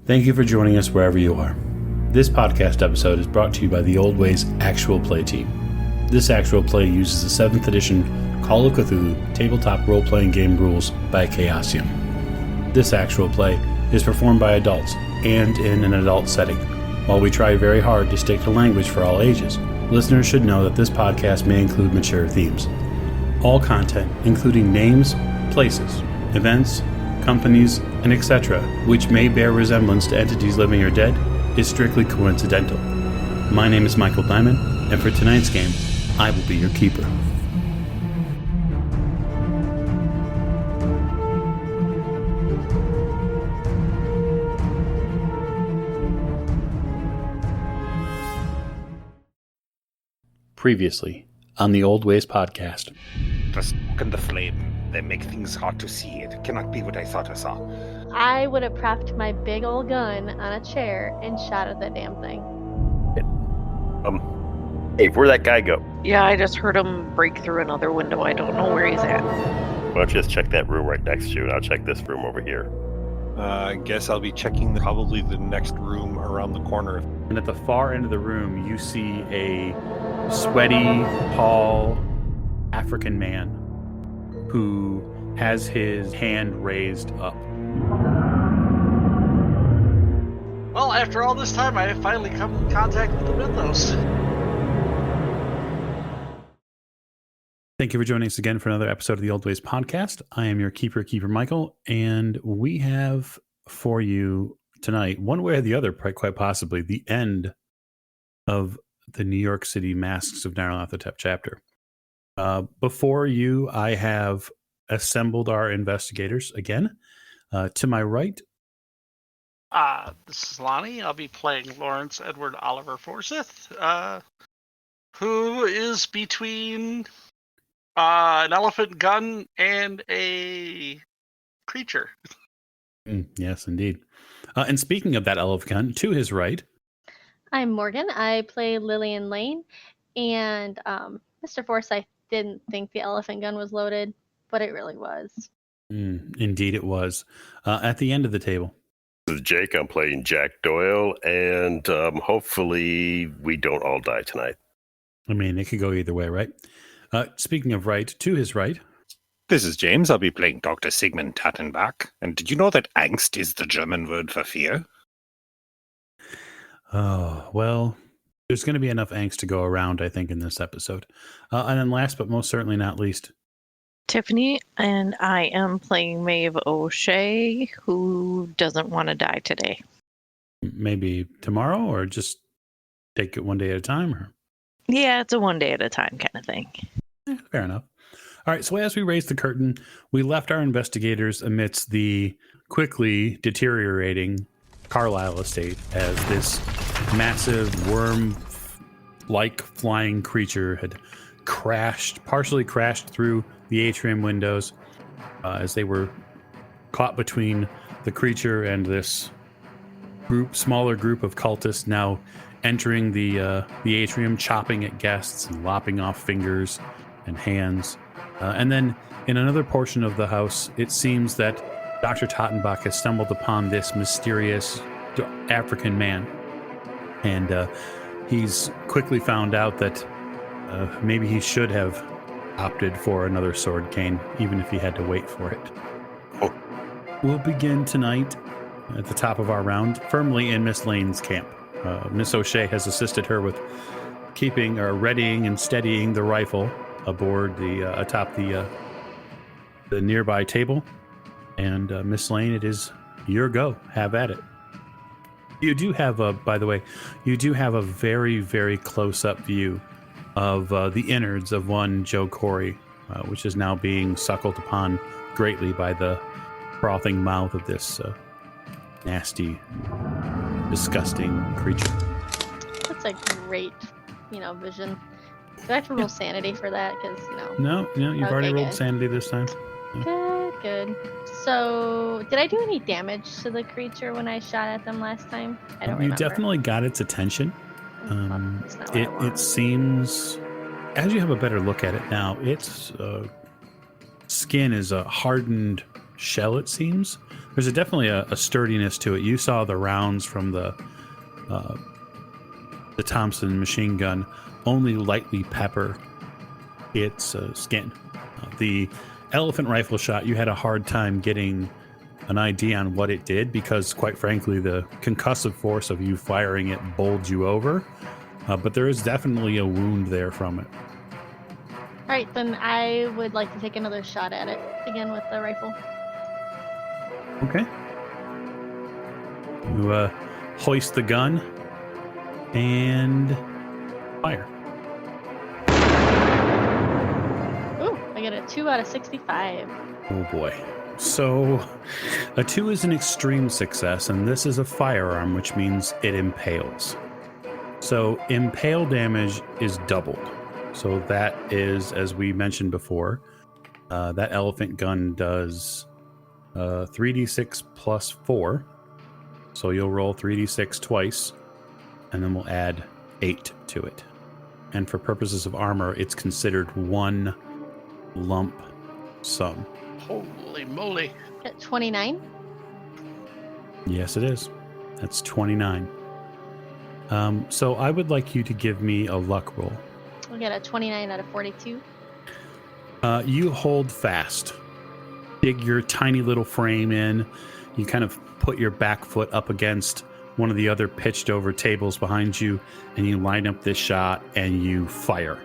Thank you for joining us wherever you are. This podcast episode is brought to you by the Old Ways Actual Play team. This actual play uses the 7th edition Call of Cthulhu tabletop role-playing game rules by Chaosium. This actual play is performed by adults and in an adult setting. While we try very hard to stick to language for all ages, listeners should know that this podcast may include mature themes. All content, including names, places, events, companies, and etc., which may bear resemblance to entities living or dead, is strictly coincidental. My name is Michael Diamond, and for tonight's game, I will be your keeper. Previously on the Old Ways podcast. The smoke and the flame, they make things hard to see. It cannot be what I thought I saw. I would have propped my big old gun on a chair and shot at that damn thing. Hey, where'd that guy go? Yeah, I just heard him break through another window. I don't know where he's at. Why don't you just check that room right next to you, and I'll check this room over here. I guess I'll be checking probably the next room around the corner. And at the far end of the room, you see a sweaty, tall African man who has his hand raised up. Well, after all this time, I have finally come in contact with the mythos. Thank you for joining us again for another episode of the Old Ways podcast. I am your keeper Michael, and we have for you tonight, one way or the other, quite possibly, the end of the New York City Masks of Nyarlathotep chapter. Before you, I have assembled our investigators again. To my right, This is Lonnie. I'll be playing Lawrence Edward Oliver Forsyth, who is between an elephant gun and a creature. Yes, indeed. And speaking of that elephant gun, to his right, I'm Morgan. I play Lillian Lane, and Mr. Forsyth didn't think the elephant gun was loaded, but it really was. Indeed it was. At the end of the table. This is Jake. I'm playing Jack Doyle, and hopefully we don't all die tonight. I mean, it could go either way, right? Speaking of right, to his right. This is James. I'll be playing Dr. Sigmund Tattenbach. And did you know that angst is the German word for fear? Oh, well, there's going to be enough angst to go around, I think, in this episode. And then last but most certainly not least, Tiffany, and I am playing Maeve O'Shea, who doesn't want to die today. maybe tomorrow, or just take it one day at a time, or Yeah, it's a one day at a time kind of thing. fair enough. All right, so as we raised the curtain, we left our investigators amidst the quickly deteriorating Carlyle estate as this massive worm-like flying creature had partially crashed through the atrium windows as they were caught between the creature and this smaller group of cultists now entering the atrium, chopping at guests and lopping off fingers and hands. And then in another portion of the house, it seems that Dr. Tattenbach has stumbled upon this mysterious African man. And he's quickly found out that maybe he should have opted for another sword cane, even if he had to wait for it. Oh. We'll begin tonight at the top of our round, firmly in Miss Lane's camp. Miss O'Shea has assisted her with keeping or readying and steadying the rifle aboard atop the nearby table. And Miss Lane, it is your go. Have at it. You do have by the way, you do have a very, very close-up view of the innards of one Joe Corey, which is now being suckled upon greatly by the frothing mouth of this nasty, disgusting creature. That's a great, vision. Do I have to roll sanity for that? Because, No, you've Okay, already rolled good. sanity this time. Good. So, did I do any damage to the creature when I shot at them last time? I don't You remember. definitely got its attention. That's not what I It want. seems, as you have a better look at it now, its skin is hardened shell, it seems. There's definitely a sturdiness to it. You saw the rounds from the Thompson machine gun only lightly pepper its skin. The elephant rifle shot, you had a hard time getting an idea on what it did because, quite frankly, the concussive force of you firing it bowled you over. But there is definitely a wound there from it. All right, then I would like to take another shot at it again with the rifle. Okay. You hoist the gun and fire. Ooh, I get a 2 out of 65. Oh boy. So a 2 is an extreme success, and this is a firearm, which means it impales. So impale damage is doubled. So that is, as we mentioned before, that elephant gun does 3d6 plus 4. So you'll roll 3d6 twice, and then we'll add 8 to it. And for purposes of armor, it's considered one lump sum. Holy moly. At 29. Yes, it is. That's 29. So I would like you to give me a luck roll. We'll get a 29 out of 42. You hold fast. Dig your tiny little frame in. You kind of put your back foot up against one of the other pitched over tables behind you, and you line up this shot and you fire.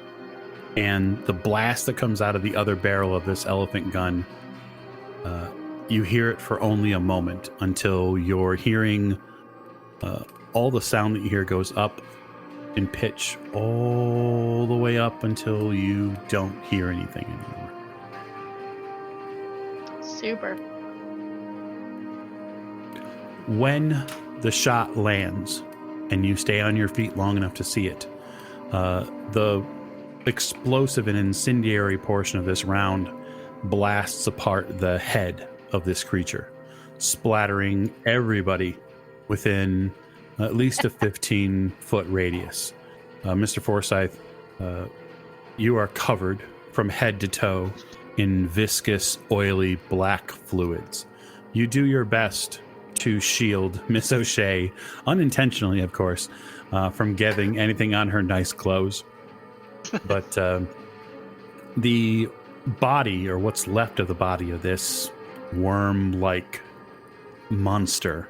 And the blast that comes out of the other barrel of this elephant gun, you hear it for only a moment until you're hearing all the sound that you hear goes up in pitch all the way up until you don't hear anything anymore. Super. When the shot lands and you stay on your feet long enough to see it, the explosive and incendiary portion of this round blasts apart the head of this creature, splattering everybody within at least a 15-foot radius. Mr. Forsyth, you are covered from head to toe in viscous, oily, black fluids. You do your best to shield Miss O'Shea, unintentionally, of course, from getting anything on her nice clothes. But the body, or what's left of the body of this worm-like monster,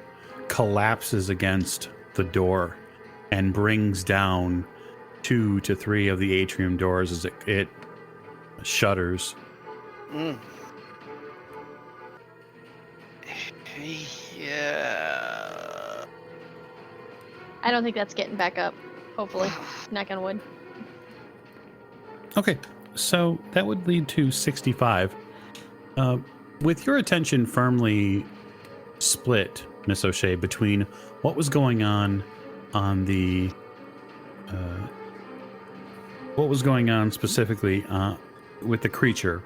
collapses against the door and brings down 2 to 3 of the atrium doors as it shudders. Yeah. I don't think that's getting back up. Hopefully. Knock on wood. Okay, so that would lead to 65. With your attention firmly split, Miss O'Shea, between what was going on the what was going on specifically with the creature,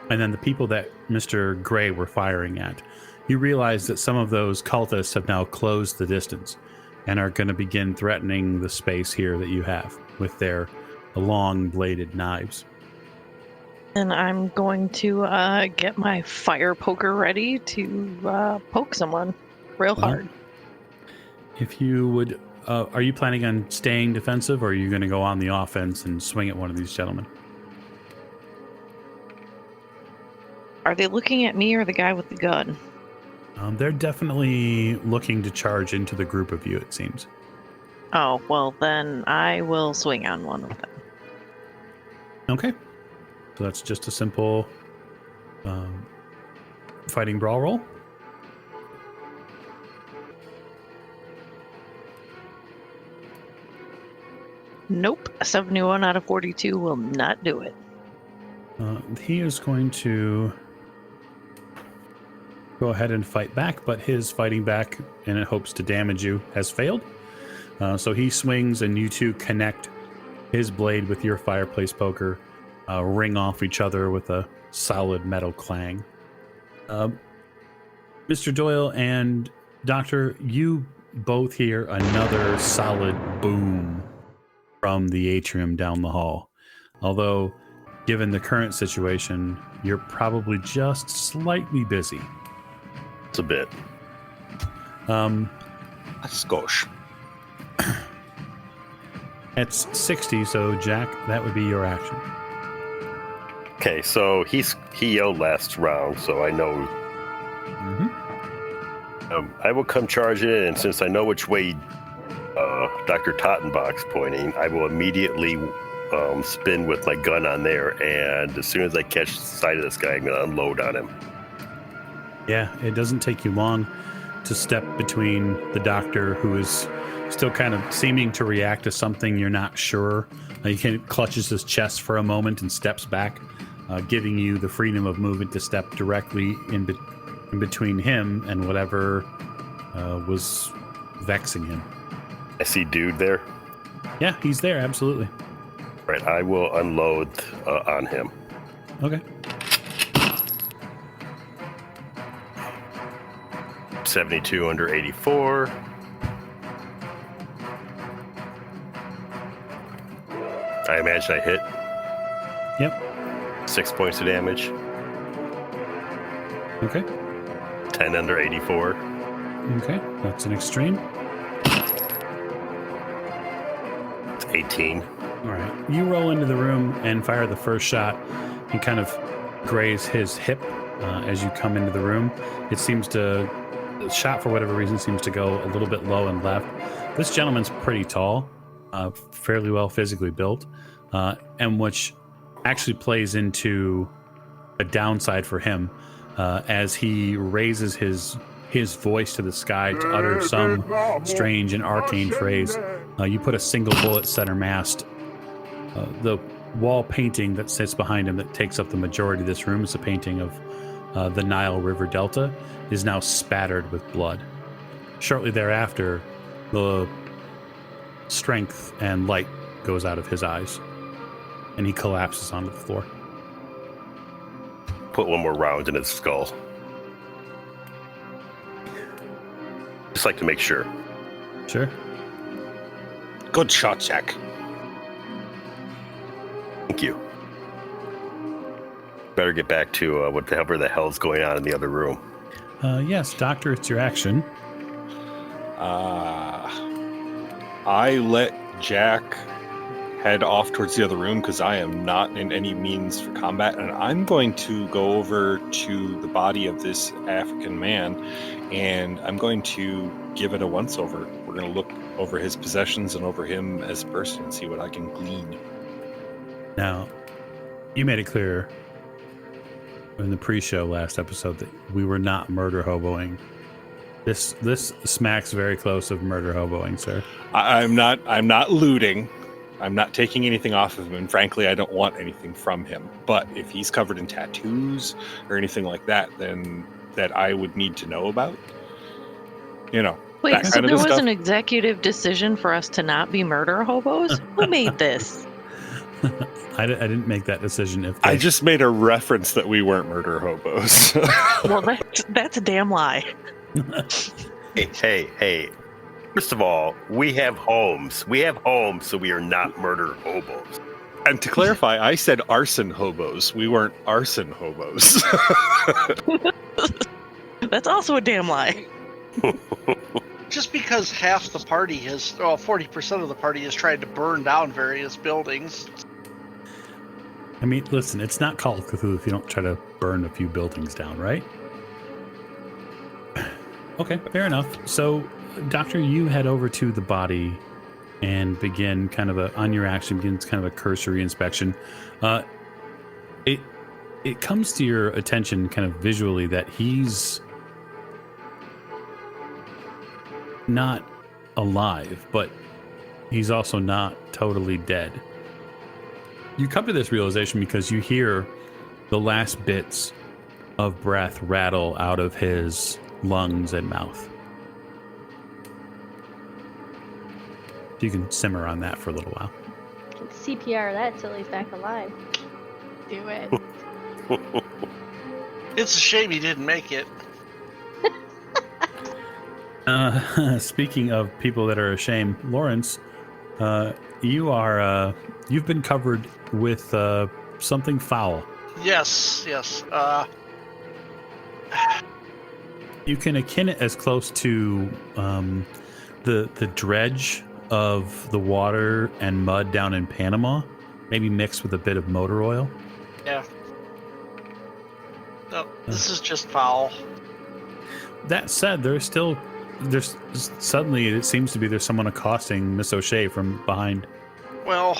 and then the people that Mr. Gray were firing at, you realize that some of those cultists have now closed the distance and are going to begin threatening the space here that you have with their long bladed knives. And I'm going to get my fire poker ready to poke someone real hard. If you would, are you planning on staying defensive, or are you going to go on the offense and swing at one of these gentlemen? Are they looking at me or the guy with the gun? They're definitely looking to charge into the group of you, it seems. Oh, well, then I will swing on one of them. Okay. So that's just a simple fighting brawl roll. Nope. 71 out of 42 will not do it. He is going to go ahead and fight back, but his fighting back in hopes to damage you has failed. So he swings, and you two connect his blade with your fireplace poker, ring off each other with a solid metal clang. Mr. Doyle and Doctor, you both hear another solid boom from the atrium down the hall. Although given the current situation, you're probably just slightly busy. It's a bit. A skosh. It's 60, so Jack, that would be your action. Okay, so he yelled last round, so I know. Mm-hmm. I will come charge in, and since I know which way Dr. Tottenbach's pointing, I will immediately spin with my gun on there, and as soon as I catch sight of this guy, I'm going to unload on him. Yeah, it doesn't take you long to step between the doctor, who is still kind of seeming to react to something you're not sure. He kind of clutches his chest for a moment and steps back, giving you the freedom of movement to step directly in between him and whatever was vexing him. I see dude there. Yeah, he's there, absolutely. Right, I will unload on him. Okay. 72 under 84. I imagine I hit. Yep. 6 points of damage. Okay. 10 under 84. Okay, that's an extreme. It's 18. All right. You roll into the room and fire the first shot. You kind of graze his hip as you come into the room. It seems to, the shot for whatever reason seems to go a little bit low and left. This gentleman's pretty tall, fairly well physically built, and which actually plays into a downside for him as he raises his voice to the sky to utter some strange and arcane phrase. You put a single bullet center mast. The wall painting that sits behind him that takes up the majority of this room is a painting of the Nile River Delta, is now spattered with blood. Shortly thereafter, the strength and light goes out of his eyes, and he collapses onto the floor. Put one more round in his skull. Just like to make sure. Sure. Good shot, Jack. Thank you. Better get back to whatever the hell's going on in the other room. Yes, Doctor, it's your action. I let Jack head off towards the other room because I am not in any means for combat, and I'm going to go over to the body of this African man, and I'm going to give it a once-over. We're going to look over his possessions and over him as a person and see what I can glean. Now, you made it clear in the pre-show last episode that we were not murder hoboing. This smacks very close of murder hoboing, sir. I'm not looting. I'm not taking anything off of him, and frankly, I don't want anything from him. But if he's covered in tattoos or anything like that, then that I would need to know about. You know. Wait, so there was stuff. an executive decision for us to not be murder hobos? Who made this? I didn't make that decision. I just made a reference that we weren't murder hobos. Well, that's a damn lie. Hey. First of all, we have homes. So we are not murder hobos. And to clarify, I said arson hobos. We weren't arson hobos. That's also a damn lie. Just because half the party has, 40% of the party has tried to burn down various buildings. I mean, listen, it's not Call of Cthulhu if you don't try to burn a few buildings down, right? Okay, fair enough. So, Doctor, you head over to the body and begin on your action, begins kind of a cursory inspection. It comes to your attention kind of visually that he's not alive, but he's also not totally dead. You come to this realization because you hear the last bits of breath rattle out of his lungs and mouth. You can simmer on that for a little while. Can CPR that till he's back alive. Do it. It's a shame he didn't make it. Speaking of people that are ashamed, Lawrence, you've been covered with something foul. Yes. You can akin it as close to the dredge of the water and mud down in Panama, maybe mixed with a bit of motor oil. Yeah. No, this is just foul. That said, there's suddenly it seems to be there's someone accosting Miss O'Shea from behind. Well,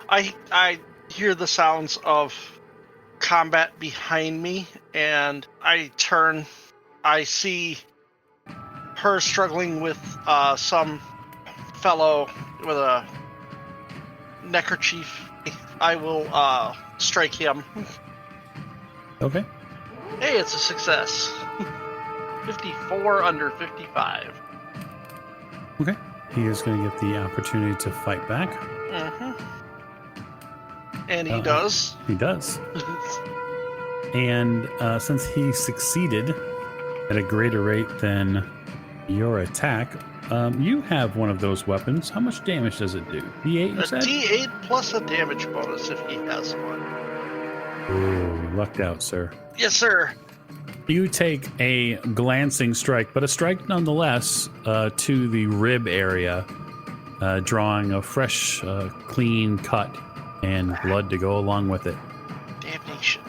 I hear the sounds of combat behind me, and I turn. I see her struggling with some fellow with a neckerchief. I will strike him. Okay. Hey, it's a success. 54 under 55. Okay. He is going to get the opportunity to fight back. Mm-hmm. And he does. He does. And since he succeeded at a greater rate than your attack, you have one of those weapons. How much damage does it do? D8, you said? D8 plus a damage bonus if he has one. Ooh, you lucked out, sir. Yes, sir. You take a glancing strike, but a strike nonetheless to the rib area, drawing a fresh, clean cut and blood to go along with it. Damnation.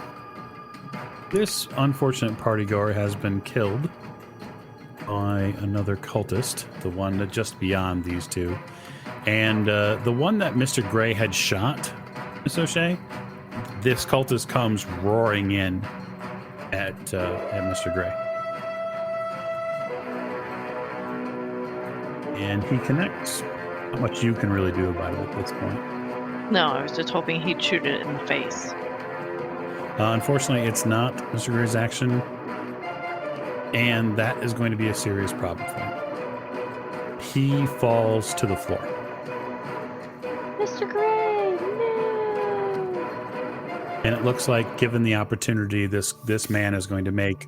This unfortunate partygoer has been killed by another cultist, the one that just beyond these two. And the one that Mr. Gray had shot, Miss O'Shea, this cultist comes roaring in at Mr. Gray. And he connects. Not much you can really do about it at this point. No, I was just hoping he'd shoot it in the face. Unfortunately, it's not Mr. Gray's action. And that is going to be a serious problem for him. He falls to the floor. Mr. Gray, no! And it looks like, given the opportunity, this man is going to make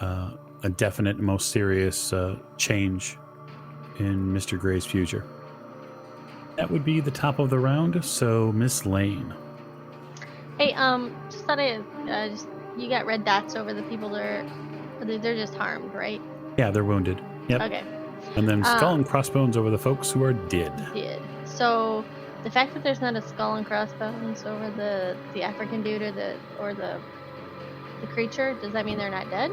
a definite and most serious change in Mr. Gray's future. That would be the top of the round. So, Miss Lane. Hey, just thought you got red dots over the people that are, they're just harmed, right? Yeah, they're wounded. Yep. Okay. And then skull and crossbones over the folks who are dead. Did. So the fact that there's not a skull and crossbones over the African dude or the creature, does that mean they're not dead?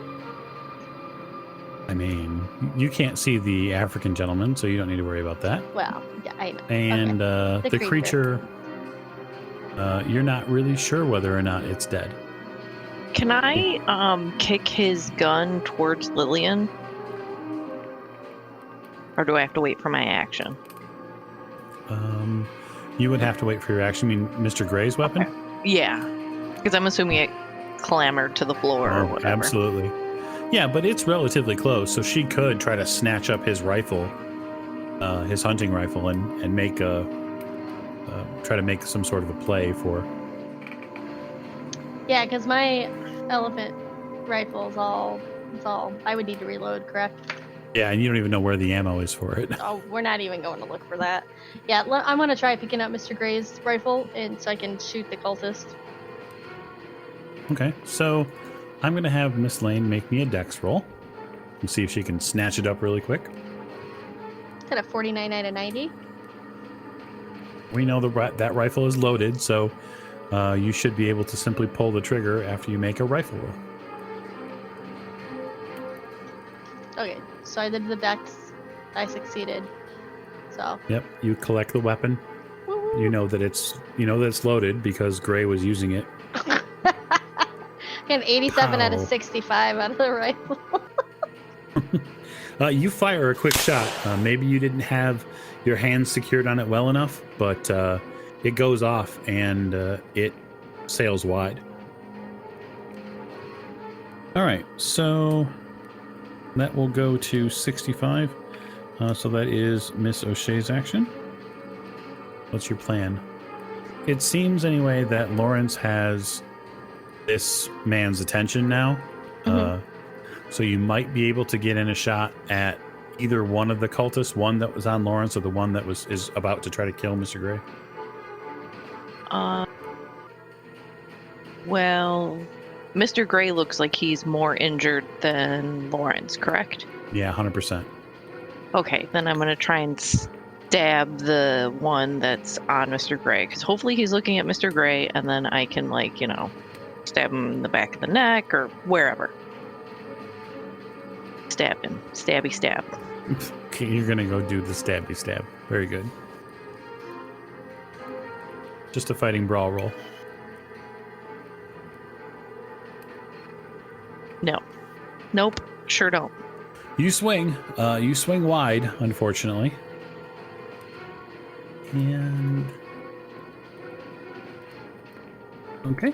I mean, you can't see the African gentleman, so you don't need to worry about that. Well, yeah, I know. And Okay. the creature, you're not really sure whether or not it's dead. Can I kick his gun towards Lillian? Or do I have to wait for my action? You would have to wait for your action. You mean Mr. Gray's weapon? Okay. Yeah. Because I'm assuming it clambered to the floor or whatever. Absolutely. Yeah, but it's relatively close, so she could try to snatch up his rifle, his hunting rifle, and make try to make some sort of a play for. Yeah, because my elephant rifle is all. I would need to reload, correct? Yeah, and you don't even know where the ammo is for it. Oh, we're not even going to look for that. Yeah, I'm going to try picking up Mr. Gray's rifle, and so I can shoot the cultist. Okay, so I'm going to have Miss Lane make me a dex roll and see if she can snatch it up really quick. Got a 49 out of 90. We know that rifle is loaded, so you should be able to simply pull the trigger after you make a rifle roll. Okay, so I did the dex. I succeeded. So. Yep, you collect the weapon. Woo-hoo. You know that it's loaded because Gray was using it. Got an 87 out of Pow. 65 out of the rifle. You fire a quick shot. Maybe you didn't have your hands secured on it well enough, but it goes off and it sails wide. All right, so that will go to 65. So that is Miss O'Shea's action. What's your plan? It seems anyway that Lawrence has this man's attention now. Mhm. So you might be able to get in a shot at either one of the cultists, one that was on Lawrence or the one that is about to try to kill Mr. Gray. Well, Mr. Gray looks like he's more injured than Lawrence, correct? Yeah, 100%. Okay, then I'm going to try and stab the one that's on Mr. Gray, because hopefully he's looking at Mr. Gray, and then I can, like, you know, stab him in the back of the neck or wherever. Stab him. Stabby stab. Okay, you're going to go do the stabby stab. Very good. Just a fighting brawl roll. No. Nope. Sure don't. You swing. You swing wide, unfortunately. And... okay.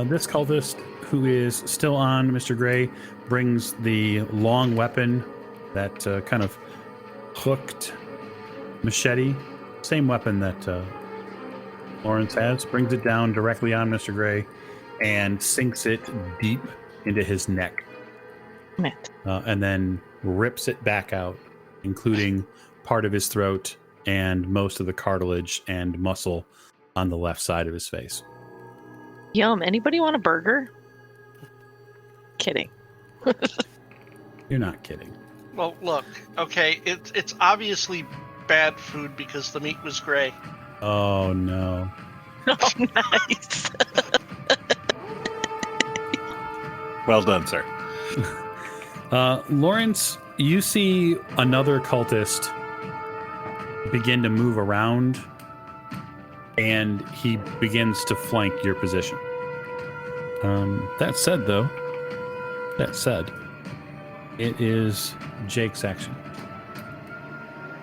This cultist, who is still on Mr. Gray, brings the long weapon, that kind of hooked machete, same weapon that Lawrence has, brings it down directly on Mr. Gray and sinks it deep into his neck. And then rips it back out, including part of his throat and most of the cartilage and muscle on the left side of his face. Yum. Anybody want a burger? Kidding. You're not kidding. Well, look, okay, it's obviously bad food because the meat was gray. Oh, no. Oh, nice. Well done, sir. Lawrence, you see another cultist begin to move around, and he begins to flank your position. That said, it is Jake's action.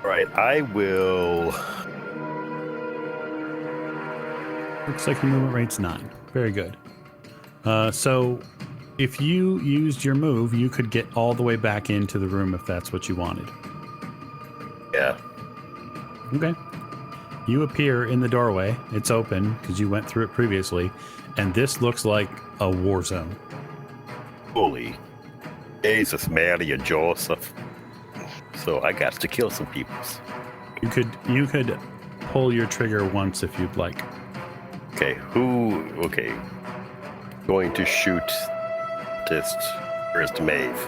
All right, I will. Looks like the movement rate's 9. Very good. So if you used your move, you could get all the way back into the room if that's what you wanted. Yeah. Okay. You appear in the doorway. It's open because you went through it previously, and this looks like a war zone. Holy Jesus, Mary and Joseph. So I got to kill some people. You could pull your trigger once if you'd like. Okay, okay. Going to shoot this first Maeve.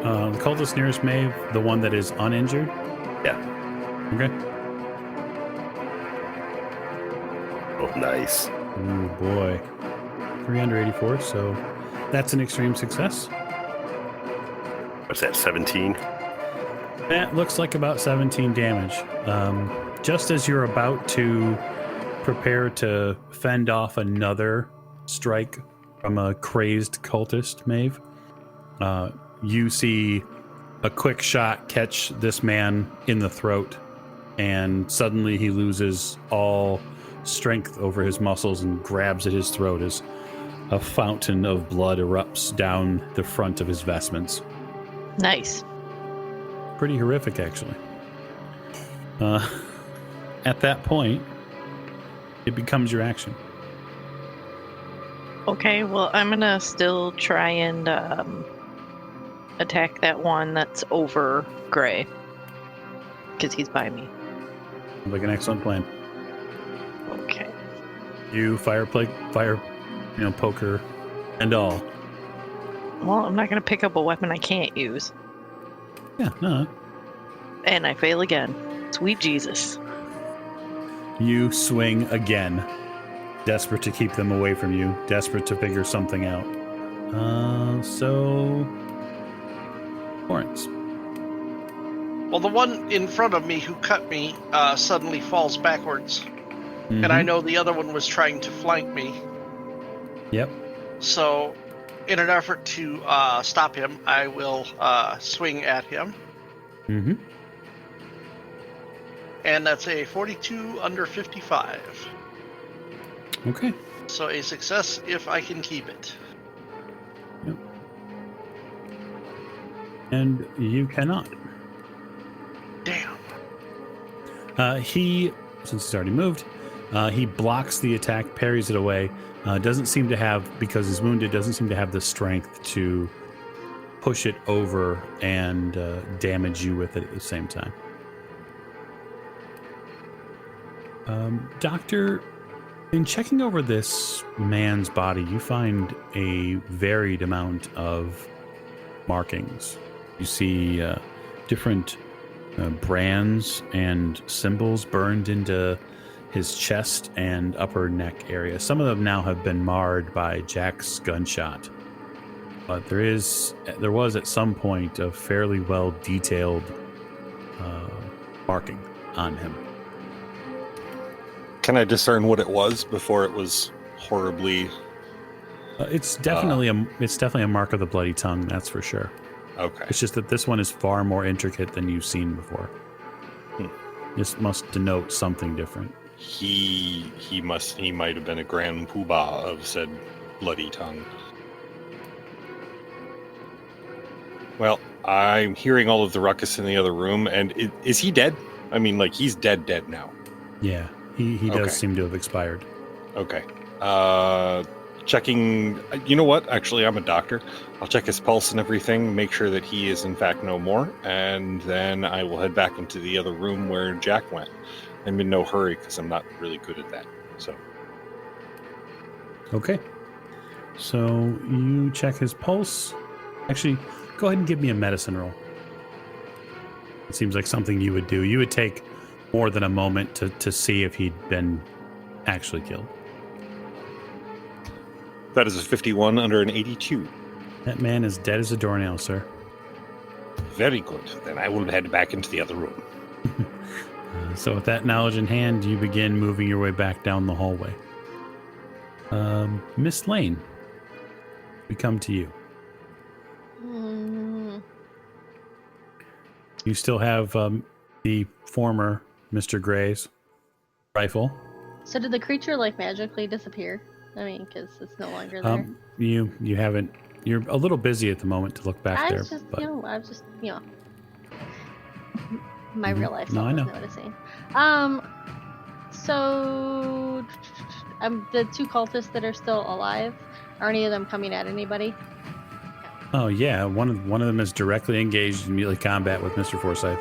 The cultist nearest Maeve, the one that is uninjured? Yeah. Okay. Oh, nice. Oh boy. 384, so that's an extreme success. What's that, 17? That looks like about 17 damage. Just as you're about to prepare to fend off another strike from a crazed cultist, Maeve, you see a quick shot catch this man in the throat, and suddenly he loses all strength over his muscles and grabs at his throat as a fountain of blood erupts down the front of his vestments. Nice. Pretty horrific, actually. At that point, it becomes your action. Okay, well, I'm gonna still try and attack that one that's over Gray, because he's by me. Like an excellent plan. Okay. You fire, poker, and all. Well, I'm not gonna pick up a weapon I can't use, Yeah, no. and I fail again. Sweet Jesus. You swing again, desperate to keep them away from you, desperate to figure something out. So, Lawrence. Well, the one in front of me who cut me suddenly falls backwards. And I know the other one was trying to flank me. Yep. So, in an effort to stop him, I will swing at him. Mm-hmm. And that's a 42 under 55. Okay. So a success if I can keep it. Yep. And you cannot. Damn. He, since he's already moved, he blocks the attack, parries it away. Doesn't seem to have, because he's wounded, doesn't seem to have the strength to push it over and damage you with it at the same time. Doctor, in checking over this man's body, you find a varied amount of markings. You see different brands and symbols burned into his chest and upper neck area. Some of them now have been marred by Jack's gunshot, but there was at some point a fairly well detailed marking on him. Can I discern what it was before it was horribly? It's definitely a mark of the bloody tongue, that's for sure. Okay. It's just that this one is far more intricate than you've seen before. This must denote something different. He might have been a grand poobah of said bloody tongue. Well, I'm hearing all of the ruckus in the other room, and is he dead? I mean, like, he's dead now. Yeah, he Okay. does seem to have expired. Okay. Checking. You know what? Actually, I'm a doctor. I'll check his pulse and everything, make sure that he is in fact no more, and then I will head back into the other room where Jack went. I'm in no hurry because I'm not really good at that. So. Okay. So you check his pulse. Actually, go ahead and give me a medicine roll. It seems like something you would do. You would take more than a moment to see if he'd been actually killed. That is a 51 under an 82. That man is dead as a doornail, sir. Very good. Then I will head back into the other room. So with that knowledge in hand, you begin moving your way back down the hallway. Miss Lane, we come to you. You still have the former Mr. Gray's rifle. So did the creature like magically disappear? I mean, because it's no longer there. You haven't. You're a little busy at the moment to look back I there. was just, but my real life No, self I know. is noticing. So the two cultists that are still alive, are any of them coming at anybody? Oh yeah, one of them is directly engaged in melee combat with Mr. Forsyth,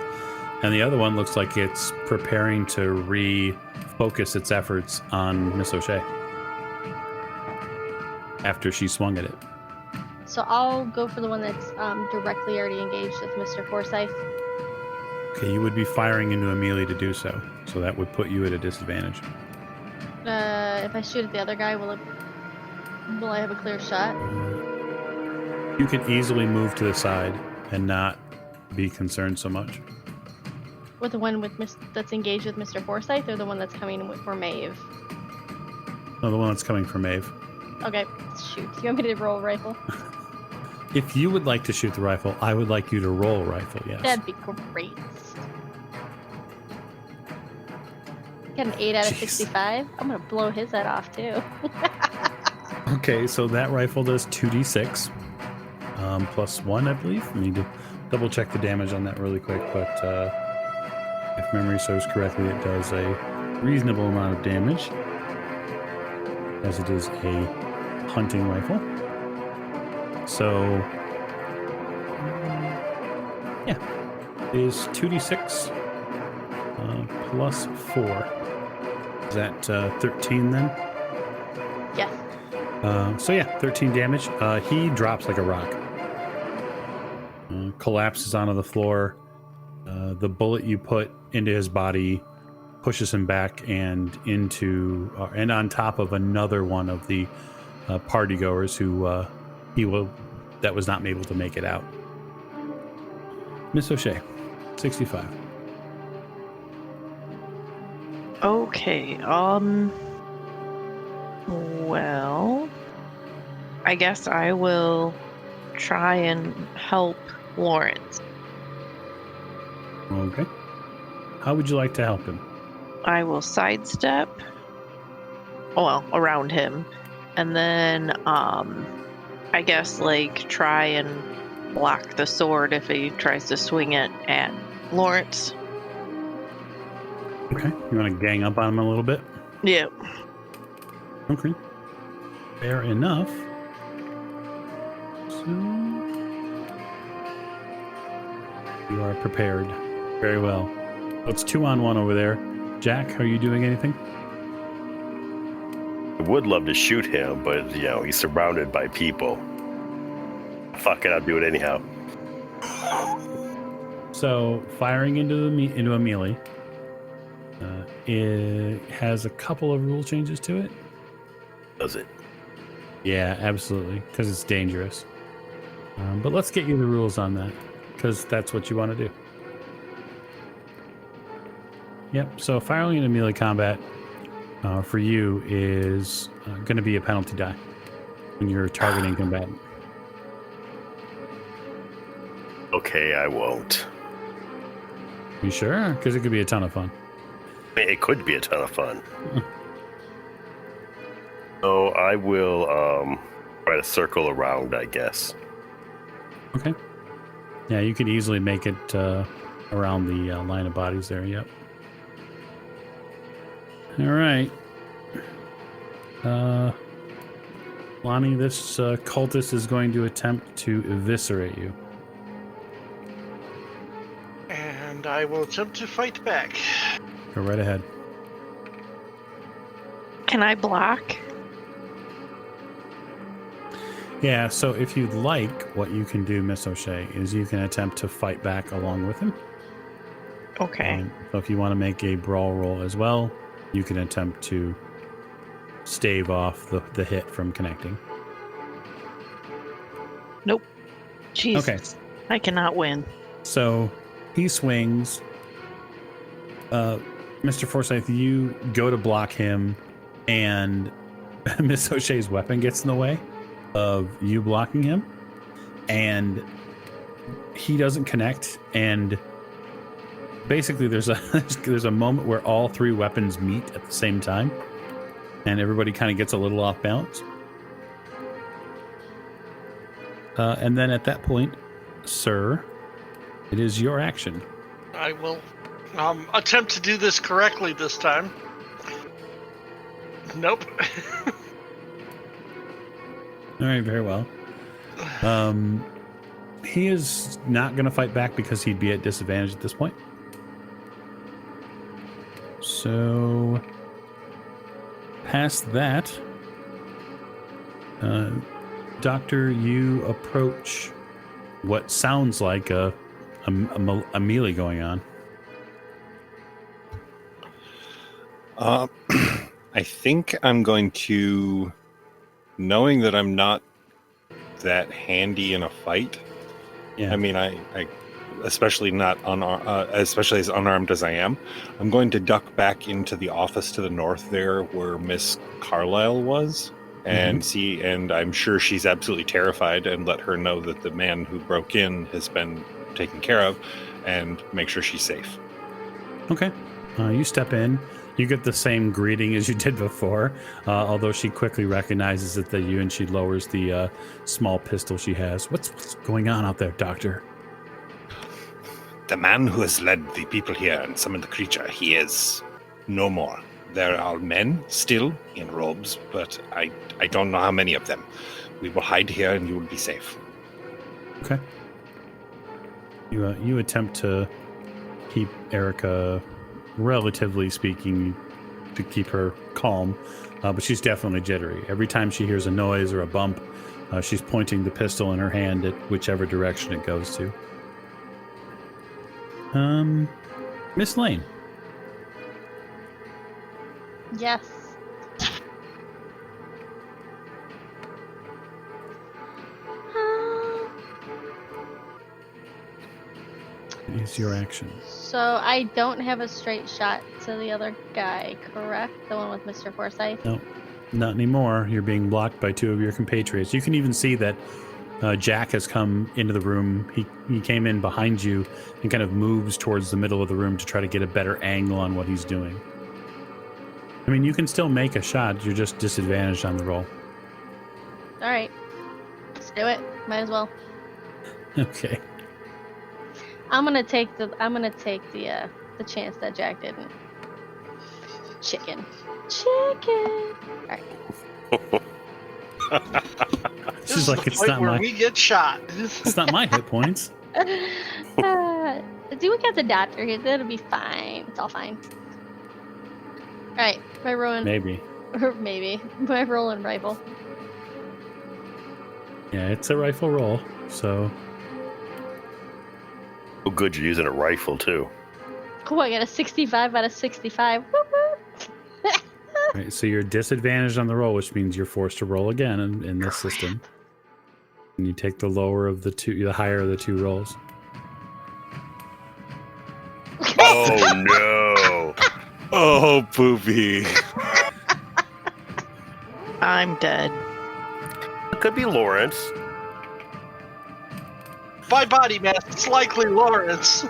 and the other one looks like it's preparing to refocus its efforts on Miss O'Shea after she swung at it. So I'll go for the one that's directly already engaged with Mr. Forsyth. Okay, you would be firing into a melee to do so, so that would put you at a disadvantage. If I shoot at the other guy, will I have a clear shot? You can easily move to the side and not be concerned so much. With the one that's engaged with Mr. Forsyth, or the one that's coming for Maeve? No, the one that's coming from Maeve. Okay, shoot. You want me to roll a rifle? If you would like to shoot the rifle, I would like you to roll a rifle, yes. That'd be great. Got an 8 out of Jeez. 65. I'm gonna blow his head off too. Okay, so that rifle does 2d6 plus 1, I believe. I need to double check the damage on that really quick, but if memory serves correctly, it does a reasonable amount of damage, as it is a hunting rifle. So, yeah, it is 2d6 plus 4. Is that 13 then? Yes. So yeah, 13 damage. He drops like a rock. Collapses onto the floor. The bullet you put into his body pushes him back and into and on top of another one of the partygoers who that was not able to make it out. Miss O'Shea, 65. Okay, well, I guess I will try and help Lawrence. Okay. How would you like to help him? I will sidestep, around him, and then, I guess, like, try and block the sword if he tries to swing it at Lawrence. Okay. You want to gang up on him a little bit? Yeah. Okay. Fair enough. So you are prepared. Very well. It's 2-on-1 over there. Jack, are you doing anything? I would love to shoot him, but he's surrounded by people. Fuck it, I'll do it anyhow. So firing into a melee, it has a couple of rule changes to it. Does it? Yeah, absolutely, because it's dangerous. But let's get you the rules on that, because that's what you want to do. Yep, so firing into melee combat for you is going to be a penalty die when you're targeting combatant. Okay, I won't. You sure? Because it could be a ton of fun. It could be a ton of fun. So I will try to circle around, I guess. Okay. Yeah, you could easily make it around the line of bodies there. Yep. All right. Lonnie, this cultist is going to attempt to eviscerate you. And I will attempt to fight back. Go right ahead. Can I block? Yeah, so if you'd like, what you can do, Miss O'Shea, is you can attempt to fight back along with him. Okay. So if you want to make a brawl roll as well, you can attempt to stave off the hit from connecting. Nope. Jesus. Okay. I cannot win. So he swings. Mr. Forsyth, you go to block him, and Miss O'Shea's weapon gets in the way of you blocking him, and he doesn't connect, and basically there's a moment where all three weapons meet at the same time, and everybody kind of gets a little off balance. And then at that point, sir, it is your action. I will attempt to do this correctly this time. Nope. All right, very well. He is not going to fight back because he'd be at disadvantage at this point. So, past that, Doctor, you approach what sounds like a melee going on. I think I'm going to, knowing that I'm not that handy in a fight. Yeah. I mean, I especially not especially as unarmed as I am. I'm going to duck back into the office to the north there, where Miss Carlyle was, and see. And I'm sure she's absolutely terrified, and let her know that the man who broke in has been taken care of, and make sure she's safe. Okay. You step in. You get the same greeting as you did before, although she quickly recognizes it that you, and she lowers the small pistol she has. What's going on out there, Doctor? The man who has led the people here and summoned the creature, he is no more. There are men still in robes, but I don't know how many of them. We will hide here and you will be safe. Okay. You attempt to keep Erica, relatively speaking, to keep her calm, but she's definitely jittery. Every time she hears a noise or a bump, she's pointing the pistol in her hand at whichever direction it goes to. Miss Lane. Yes. It's your action. So I don't have a straight shot to the other guy, correct? The one with Mr. Forsyth? No, not anymore. You're being blocked by two of your compatriots. You can even see that Jack has come into the room. He came in behind you and kind of moves towards the middle of the room to try to get a better angle on what he's doing. I mean, you can still make a shot. You're just disadvantaged on the roll. All right. Let's do it. Might as well. Okay. I'm gonna take the chance that Jack didn't. Chicken. All right. This She's is like, the it's point not where my, we get shot. it's not my hit points. Do we got the doctor here? That'll be fine. It's all fine. Alright, my rolling Maybe. or maybe. My rolling rifle. Yeah, it's a rifle roll. So Oh, good, you're using a rifle too. Oh, I got a 65 out of 65. Woo woo! right, so you're disadvantaged on the roll, which means you're forced to roll again in this system. And you take the lower of the two, the higher of the two rolls. Oh no! Oh, poopy. I'm dead. It could be Lawrence. By body mass, it's likely Lawrence.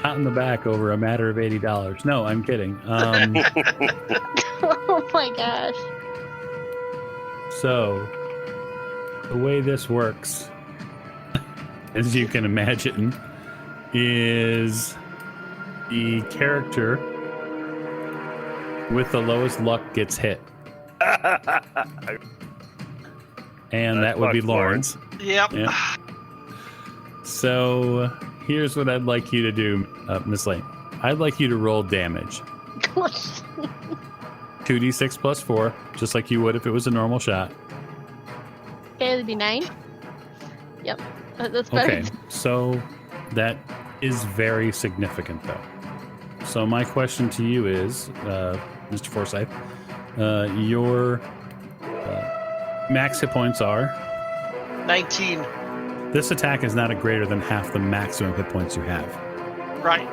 Not in the back over a matter of $80. No, I'm kidding. Oh my gosh. So, the way this works, as you can imagine, is the character with the lowest luck gets hit. And that would be Fuck, Lawrence. Yep. Yeah. So, here's what I'd like you to do, Miss Lane. I'd like you to roll damage. 2d6 plus 4, just like you would if it was a normal shot. Okay, that'd be 9. Yep. That's better. Okay, so that is very significant, though. So my question to you is, Mr. Forsyth, your max hit points are... 19. This attack is not a greater than half the maximum hit points you have. Right.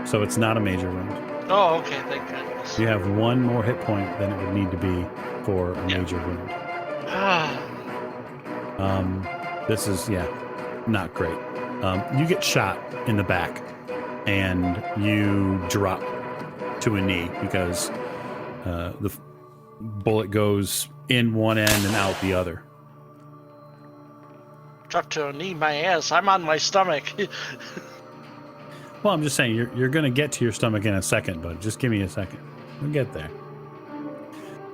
So it's not a major wound. Oh, okay. Thank goodness. You have one more hit point than it would need to be for a major wound. This is, not great. You get shot in the back and you drop to a knee because the bullet goes in one end and out the other. Drop to a knee, my ass. I'm on my stomach. Well, I'm just saying, you're going to get to your stomach in a second, but just give me a second. We'll get there.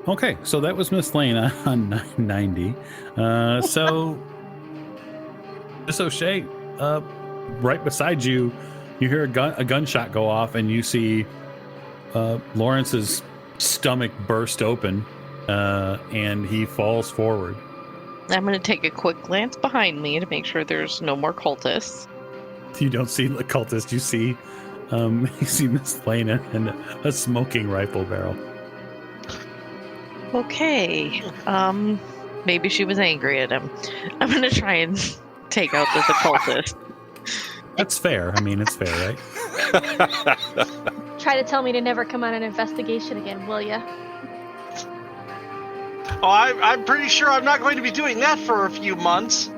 Okay, so that was Miss Lane on 90. So, Miss O'Shea, right beside you, you hear a gunshot go off, and you see Lawrence's stomach burst open, and he falls forward. I'm going to take a quick glance behind me to make sure there's no more cultists. You don't see the cultist. You see Miss Lane and a smoking rifle barrel. Okay. Maybe she was angry at him. I'm going to try and take out this occultist. That's fair. I mean, it's fair, right? Try to tell me to never come on an investigation again, will ya? Oh, I'm pretty sure I'm not going to be doing that for a few months.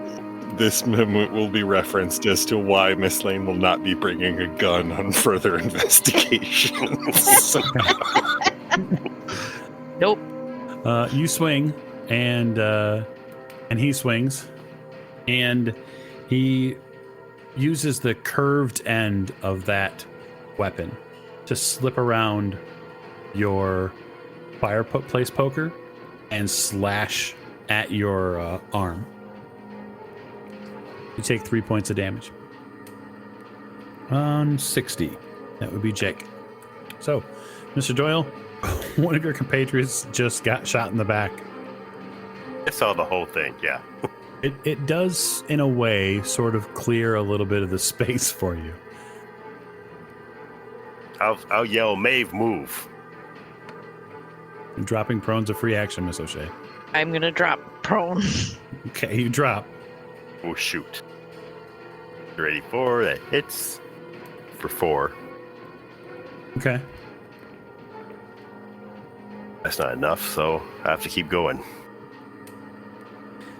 This moment will be referenced as to why Miss Lane will not be bringing a gun on further investigations. Nope. You swing, and he swings, and he uses the curved end of that weapon to slip around your fireplace poker and slash at your arm. You take 3 points of damage. On 60, that would be Jake. So, Mr. Doyle, one of your compatriots just got shot in the back. I saw the whole thing, yeah. It does, in a way, sort of clear a little bit of the space for you. I'll yell, Maeve, move. And dropping prone's a free action, Miss O'Shea. I'm going to drop prone. Okay, you drop. Oh, shoot. 84, that hits for 4. Okay. That's not enough, so I have to keep going.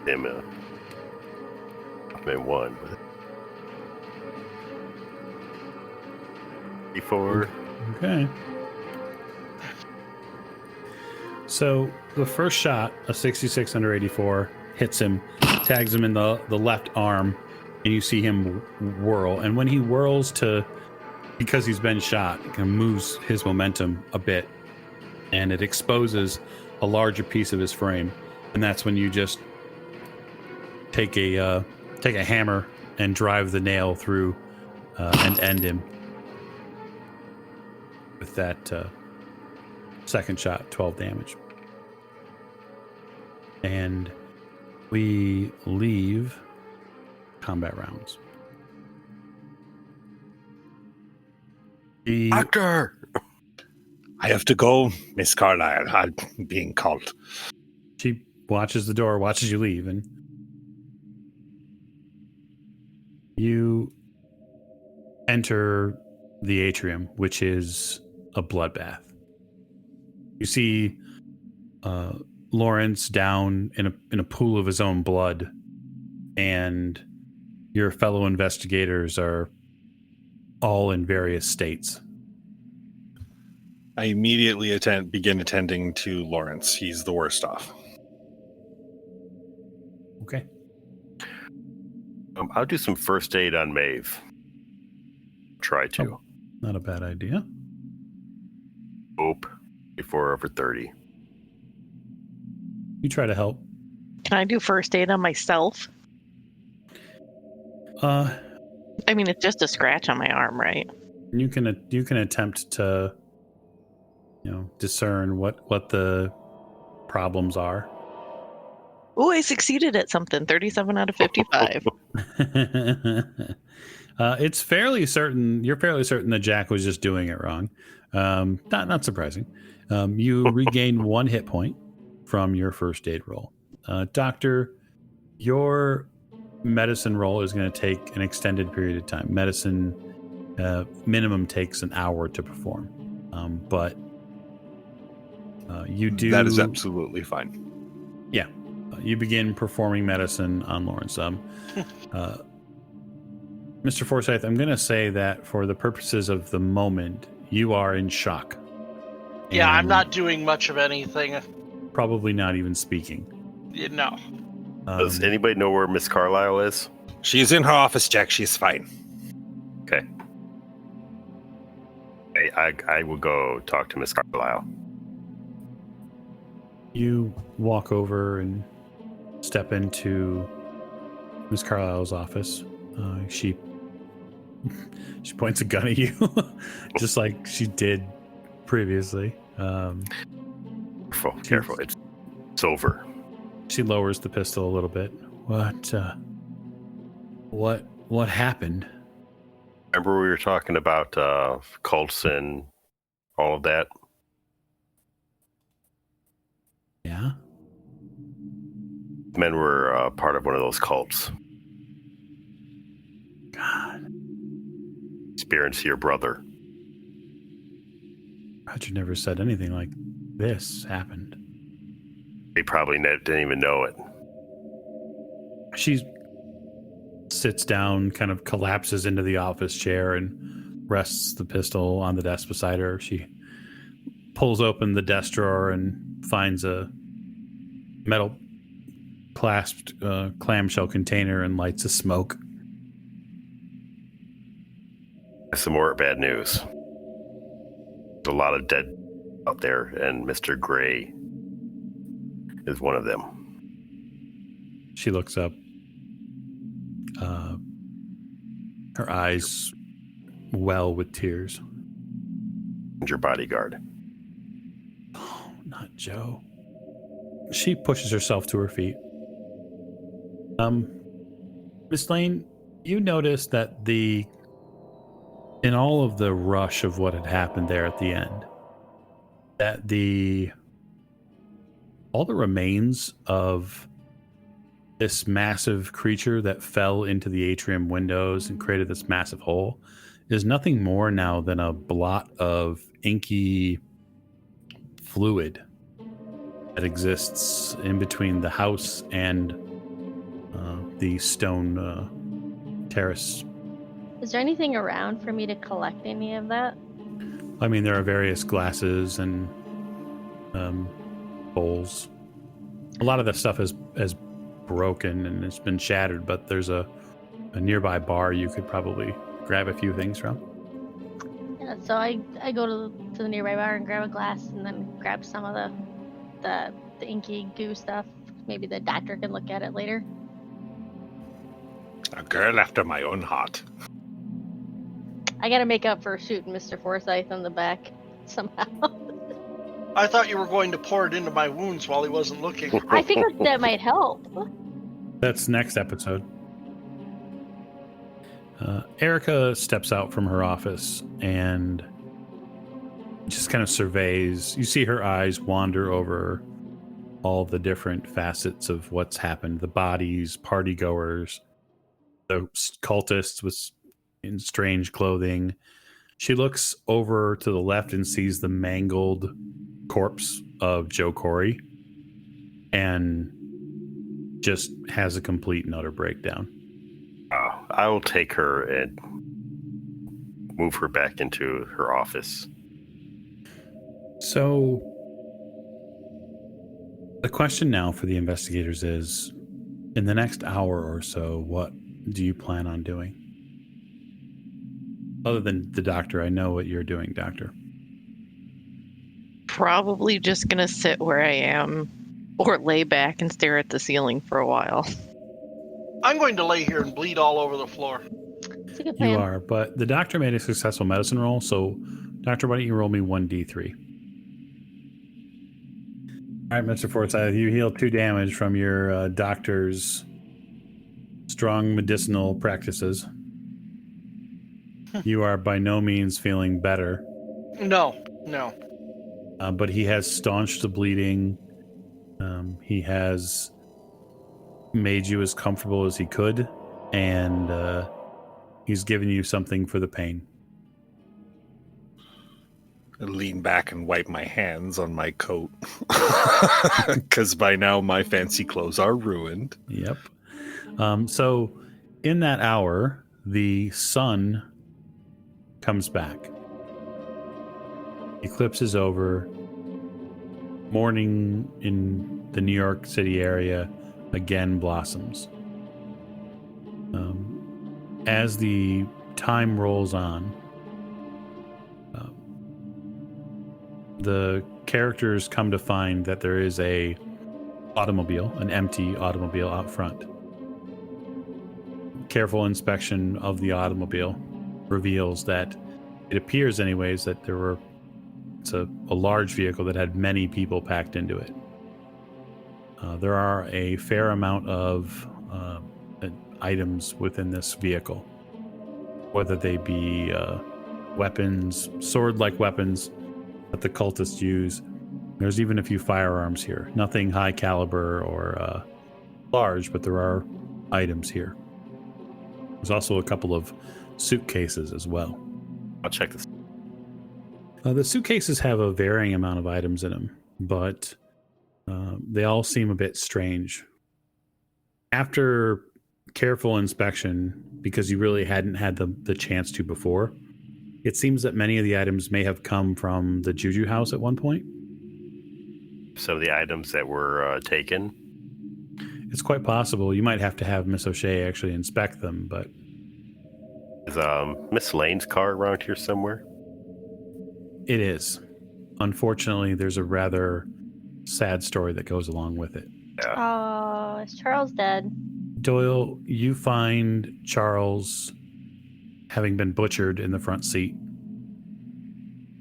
Damn it. I've been 1. 84. Okay. So the first shot, a 66 under 84, hits him, tags him in the left arm, and you see him whirl. And when he whirls because he's been shot, it kind of moves his momentum a bit, and it exposes a larger piece of his frame. And that's when you just take a hammer and drive the nail through and end him with that Second shot, 12 damage. And we leave combat rounds. Doctor! I have to go, Miss Carlyle. I'm being called. She watches the door, watches you leave, and you enter the atrium, which is a bloodbath. You see Lawrence down in a pool of his own blood, and your fellow investigators are all in various states. I immediately begin attending to Lawrence. He's the worst off. Okay. I'll do some first aid on Maeve. Try to. Oh, not a bad idea. Hope before over 30. You try to help. Can I do first aid on myself? I mean, it's just a scratch on my arm, right? You can attempt to, discern what the problems are. Oh, I succeeded at something. 37 out of 55. It's fairly certain. You're fairly certain that Jack was just doing it wrong. Not surprising. You regain 1 hit point from your first aid roll. Doctor, your medicine roll is going to take an extended period of time. Medicine minimum takes an hour to perform, but you do. That is absolutely fine. Yeah, you begin performing medicine on Lawrence. Mr. Forsyth, I'm going to say that for the purposes of the moment, you are in shock. Yeah, I'm And not doing much of anything. probably not even speaking. No. Does anybody know where Miss Carlyle is? She's in her office, Jack. She's fine. Okay. I will go talk to Miss Carlyle. You walk over and step into Miss Carlyle's office. She points a gun at you, just like she did previously. Careful. It's over. She lowers the pistol a little bit. What happened? Remember we were talking about cults and all of that? Yeah. Men were part of one of those cults. God, Experience your brother. Roger never said anything like this happened. They probably didn't even know it. She sits down, kind of collapses into the office chair and rests the pistol on the desk beside her. She pulls open the desk drawer and finds a metal clasped clamshell container and lights a smoke. Some more bad news. There's a lot of dead out there, and Mr. Gray is one of them. She looks up. Her eyes well with tears. And your bodyguard. Oh, not Joe. She pushes herself to her feet. Miss Lane, you noticed that in all of the rush of what had happened there at the end, that all the remains of this massive creature that fell into the atrium windows and created this massive hole is nothing more now than a blot of inky fluid that exists in between the house and the stone terrace. Is there anything around for me to collect any of that? I mean, there are various glasses and bowls. A lot of that stuff is broken and it's been shattered, but there's a nearby bar you could probably grab a few things from. Yeah, so I go to the nearby bar and grab a glass and then grab some of the inky goo stuff. Maybe the doctor can look at it later. A girl after my own heart. I gotta make up for shooting Mr. Forsyth on the back somehow. I thought you were going to pour it into my wounds while he wasn't looking. I figured that might help. That's next episode. Erica steps out from her office and just kind of surveys. You see her eyes wander over all the different facets of what's happened. The bodies, party goers, the cultists in strange clothing. She looks over to the left and sees the mangled corpse of Joe Corey and just has a complete and utter breakdown. I will take her and move her back into her office. So the question now for the investigators is, in the next hour or so, what do you plan on doing? Other than the doctor, I know what you're doing, Doctor. Probably just gonna sit where I am or lay back and stare at the ceiling for a while. I'm going to lay here and bleed all over the floor. It's a good plan. You are, but the doctor made a successful medicine roll, so Doctor, why don't you roll me 1d3? All right, Mr. Forsyth, you healed 2 damage from your doctor's strong medicinal practices. You are by no means feeling better. No. But he has staunched the bleeding. He has made you as comfortable as he could, and he's given you something for the pain. I lean back and wipe my hands on my coat. Because by now my fancy clothes are ruined. Yep. So in that hour, the sun comes back. Eclipse is over. Morning in the New York City area again blossoms. As the time rolls on, the characters come to find that there is an empty automobile out front. Careful inspection of the automobile reveals that it appears anyways that it's a large vehicle that had many people packed into it. There are a fair amount of items within this vehicle, whether they be weapons, sword-like weapons that the cultists use. There's even a few firearms here. Nothing high caliber or large, but there are items here. There's also a couple of suitcases as well. I'll check this. The suitcases have a varying amount of items in them, but they all seem a bit strange. After careful inspection, because you really hadn't had the chance to before, it seems that many of the items may have come from the Juju house at one point. Some of the items that were taken. It's quite possible. You might have to have Miss O'Shea actually inspect them, but... Is Miss Lane's car around here somewhere? It is. Unfortunately, there's a rather sad story that goes along with it. Yeah. Oh, is Charles dead? Doyle, you find Charles having been butchered in the front seat.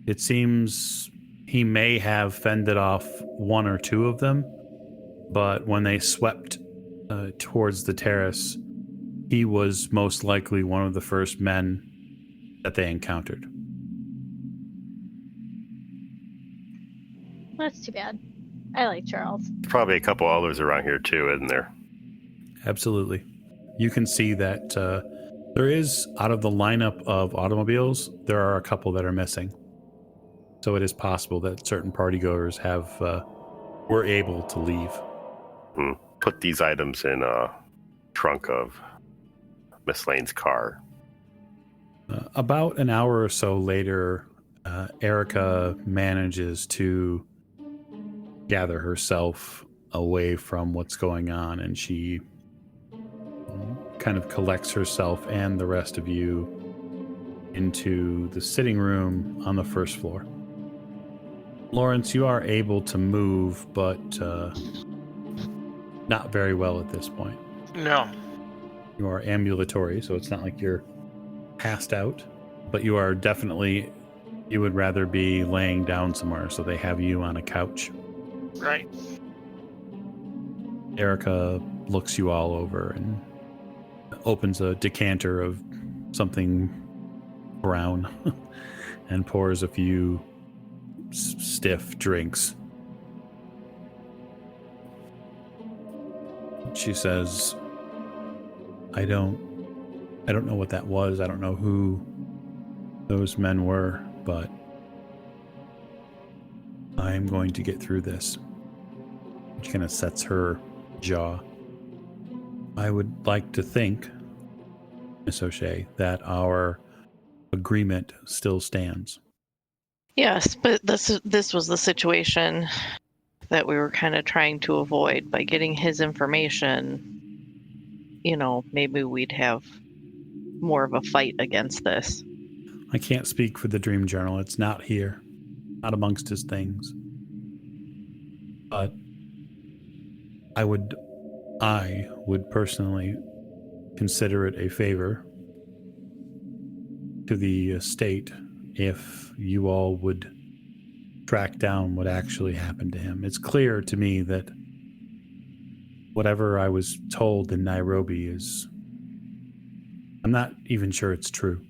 It seems he may have fended off one or two of them, but when they swept towards the terrace, he was most likely one of the first men that they encountered. That's too bad. I like Charles. Probably a couple others around here too, isn't there? Absolutely. You can see that there is, out of the lineup of automobiles, there are a couple that are missing. So it is possible that certain partygoers were able to leave. Put these items in a trunk of Miss Lane's car. About an hour or so later, Erica manages to gather herself away from what's going on, and she kind of collects herself and the rest of you into the sitting room on the first floor. Lawrence, you are able to move, but not very well at this point. No. You are ambulatory, so it's not like you're passed out, but you are definitely You would rather be laying down somewhere, so they have you on a couch. Right. Erica looks you all over and opens a decanter of something brown and pours a few stiff drinks. She says, I don't know what that was. I don't know who those men were, but I'm going to get through this. She kind of sets her jaw. I would like to think, Miss O'Shea, that our agreement still stands. Yes, but this was the situation that we were kind of trying to avoid by getting his information. You know, maybe we'd have more of a fight against this. I can't speak for the Dream Journal. It's not here, not amongst his things. But I would personally consider it a favor to the estate if you all would track down what actually happened to him. It's clear to me that whatever I was told in Nairobi is... I'm not even sure it's true.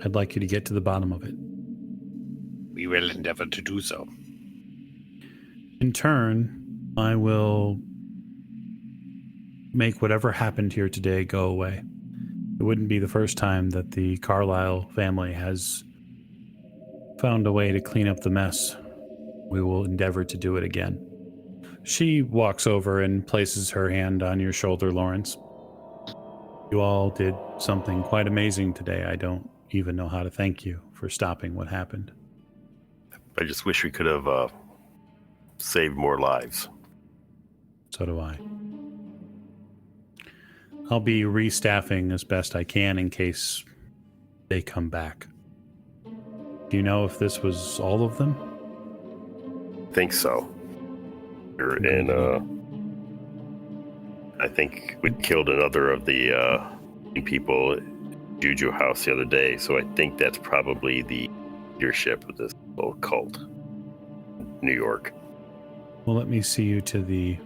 I'd like you to get to the bottom of it. We will endeavor to do so. In turn, I will make whatever happened here today go away. It wouldn't be the first time that the Carlyle family has found a way to clean up the mess. We will endeavor to do it again. She walks over and places her hand on your shoulder, Lawrence. You all did something quite amazing today. I don't even know how to thank you for stopping what happened. I just wish we could have saved more lives. So do I. I'll be restaffing as best I can in case they come back. Do you know if this was all of them? I think so. And I think we killed another of the people at Juju House the other day, so I think that's probably the leadership of this little cult. New York. Well, let me see you to the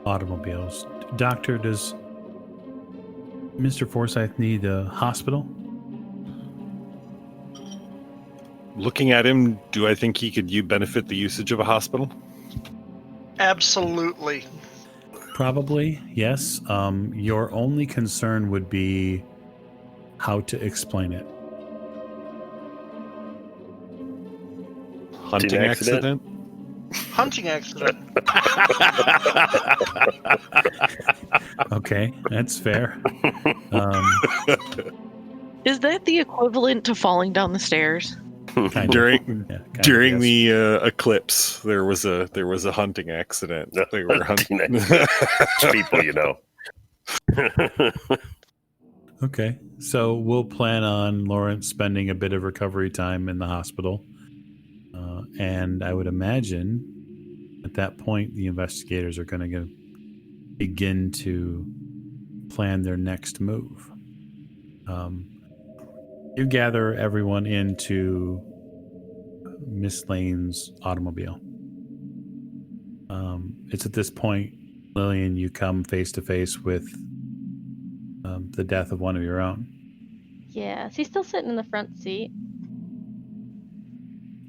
automobiles. Doctor, does Mr. Forsyth need a hospital? Looking at him, do I think he could benefit the usage of a hospital? Absolutely. Probably, yes. Your only concern would be how to explain it. Hunting accident? Hunting accident. Okay, that's fair. Is that the equivalent to falling down the stairs? During yes. the eclipse, there was a hunting accident. They were hunting people, you know. Okay, so we'll plan on Lawrence spending a bit of recovery time in the hospital. And I would imagine at that point, the investigators are going to begin to plan their next move. You gather everyone into Miss Lane's automobile. It's at this point, Lillian, you come face to face with the death of one of your own. Yeah, is he still sitting in the front seat?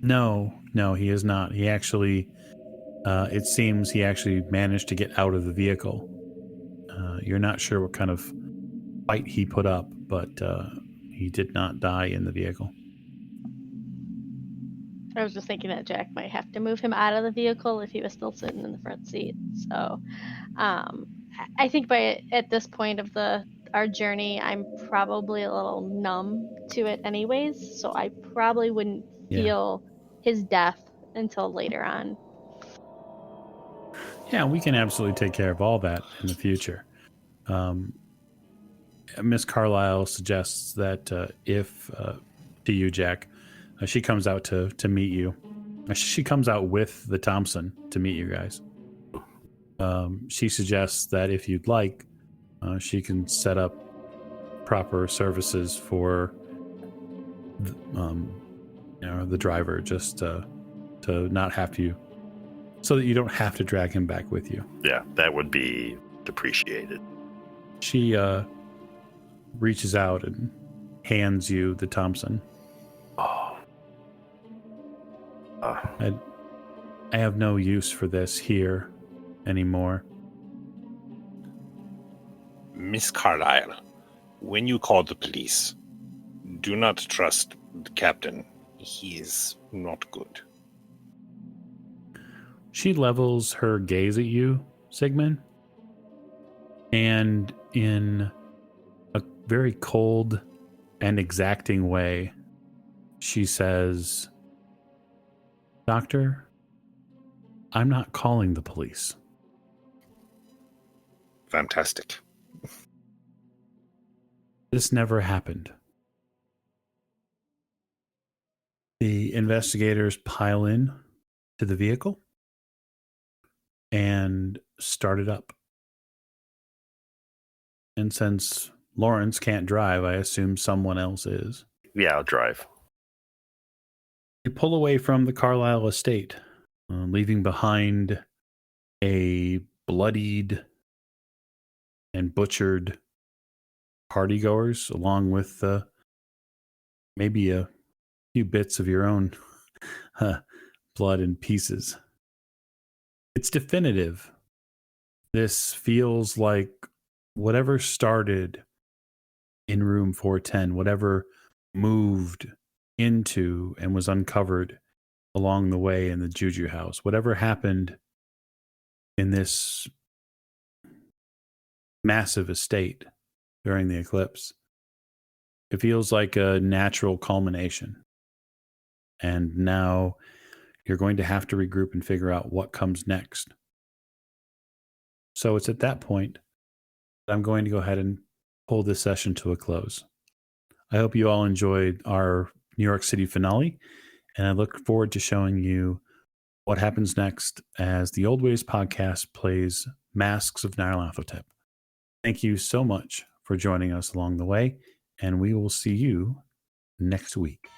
No, he is not. He actually, it seems he actually managed to get out of the vehicle. You're not sure what kind of fight he put up, but he did not die in the vehicle. I was just thinking that Jack might have to move him out of the vehicle if he was still sitting in the front seat. So I think at this point of our journey, I'm probably a little numb to it anyways. So I probably wouldn't feel his death until later on. Yeah, we can absolutely take care of all that in the future. Miss Carlyle suggests that if, to you, Jack, she comes out to meet you. She comes out with the Thompson to meet you guys. She suggests that if you'd like, she can set up proper services for the driver, just to not have to, so that you don't have to drag him back with you. Yeah, that would be appreciated. She reaches out and hands you the Thompson. Oh. I have no use for this here anymore. Miss Carlyle, when you call the police, do not trust the captain. He is not good. She levels her gaze at you, Sigmund, and in a very cold and exacting way, she says, "Doctor, I'm not calling the police." Fantastic. This never happened. The investigators pile in to the vehicle and start it up. And since Lawrence can't drive, I assume someone else is. Yeah, I'll drive. You pull away from the Carlyle estate, leaving behind a bloodied and butchered partygoers, along with maybe a few bits of your own blood and pieces. It's definitive. This feels like whatever started in room 410, whatever moved into and was uncovered along the way in the Juju house, whatever happened in this massive estate during the eclipse, it feels like a natural culmination. And now you're going to have to regroup and figure out what comes next. So it's at that point that I'm going to go ahead and pull this session to a close. I hope you all enjoyed our New York City finale, and I look forward to showing you what happens next as the Old Ways podcast plays Masks of Nyarlathotep. Thank you so much for joining us along the way, and we will see you next week.